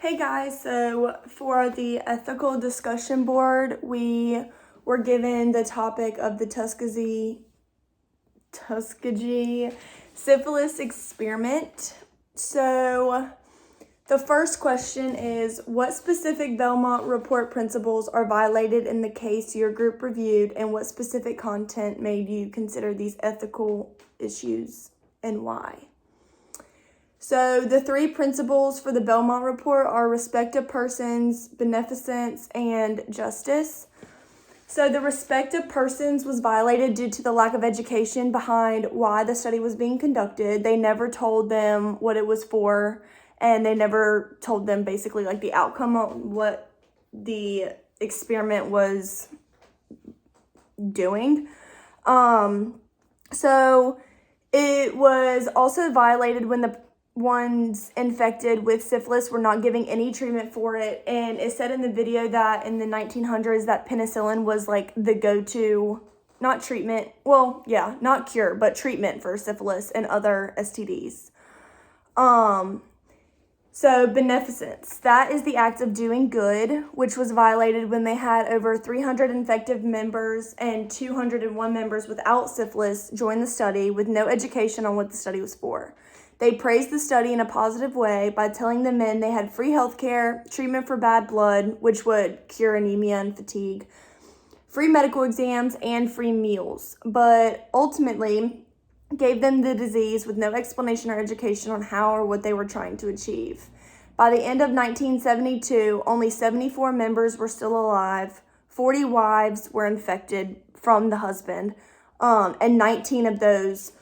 Hey guys, so for the ethical discussion board, we were given the topic of the Tuskegee syphilis experiment. So the first question is, what specific Belmont report principles are violated in the case your group reviewed, and what specific content made you consider these ethical issues and why? So the three principles for the Belmont report are respect of persons, beneficence, and justice. So the respect of persons was violated due to the lack of education behind why the study was being conducted. They never told them what it was for, and they never told them basically like the outcome of what the experiment was doing. So it was also violated when the ones infected with syphilis were not giving any treatment for it. And it said in the video that in the 1900s that penicillin was like the go-to, not treatment, well, yeah, not cure, but treatment for syphilis and other STDs. So beneficence, that is the act of doing good, which was violated when they had over 300 infected members and 201 members without syphilis join the study with no education on what the study was for. They praised the study in a positive way by telling the men they had free health care, treatment for bad blood, which would cure anemia and fatigue, free medical exams, and free meals, but ultimately gave them the disease with no explanation or education on how or what they were trying to achieve. By the end of 1972, only 74 members were still alive, 40 wives were infected from the husband, and 19 of those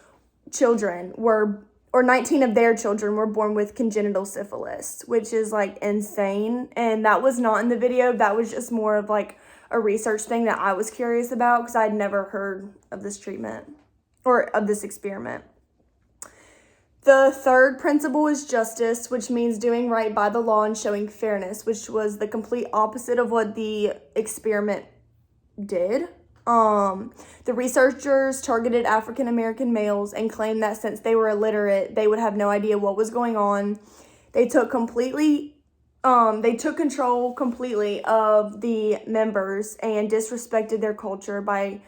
children were, or 19 of their children were born with congenital syphilis, which is like insane. And that was not in the video. That was just more of like a research thing that I was curious about because I'd never heard of this treatment or of this experiment. The third principle is justice, which means doing right by the law and showing fairness, which was the complete opposite of what the experiment did. The researchers targeted African American males and claimed that since they were illiterate, they would have no idea what was going on. They took control completely of the members and disrespected their culture by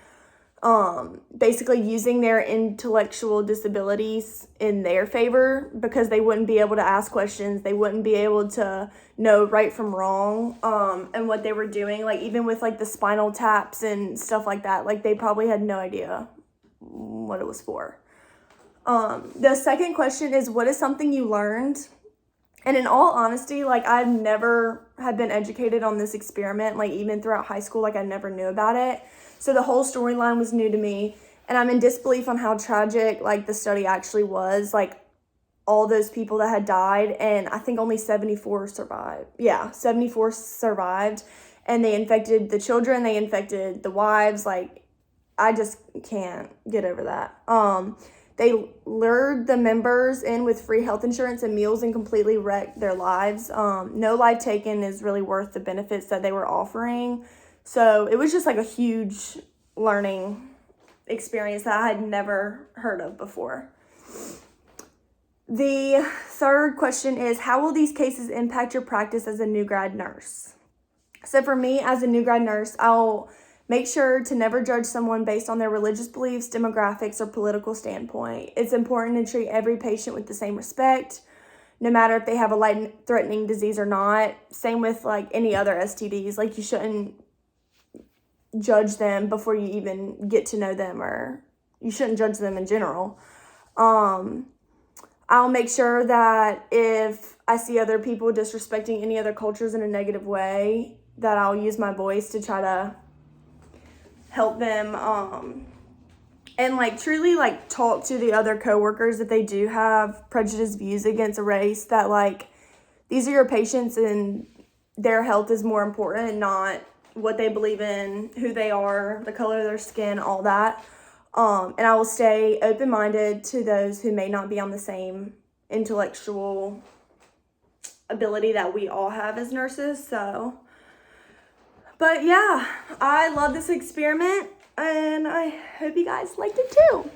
basically using their intellectual disabilities in their favor because they wouldn't be able to ask questions. They wouldn't be able to know right from wrong, and what they were doing. Like even with like the spinal taps and stuff like that, like they probably had no idea what it was for. The second question is, what is something you learned? And in all honesty, like I've never had been educated on this experiment, like even throughout high school, like I never knew about it. So the whole storyline was new to me, and I'm in disbelief on how tragic like the study actually was. Like all those people that had died, and I think only 74 survived. Yeah, 74 survived, and they infected the children, they infected the wives. Like I just can't get over that. They lured the members in with free health insurance and meals and completely wrecked their lives. No life taken is really worth the benefits that they were offering. So it was just like a huge learning experience that I had never heard of before. The third question is, how will these cases impact your practice as a new grad nurse? So for me as a new grad nurse, I'll make sure to never judge someone based on their religious beliefs, demographics, or political standpoint. It's important to treat every patient with the same respect, no matter if they have a life-threatening disease or not. Same with like any other STDs. Like you shouldn't judge them before you even get to know them, or you shouldn't judge them in general. I'll make sure that if I see other people disrespecting any other cultures in a negative way, that I'll use my voice to try to help them, and like truly like talk to the other coworkers if they do have prejudiced views against a race, that like these are your patients and their health is more important, not what they believe in, who they are, the color of their skin, all that. And I will stay open-minded to those who may not be on the same intellectual ability that we all have as nurses. So, but yeah, I love this experiment and I hope you guys liked it too.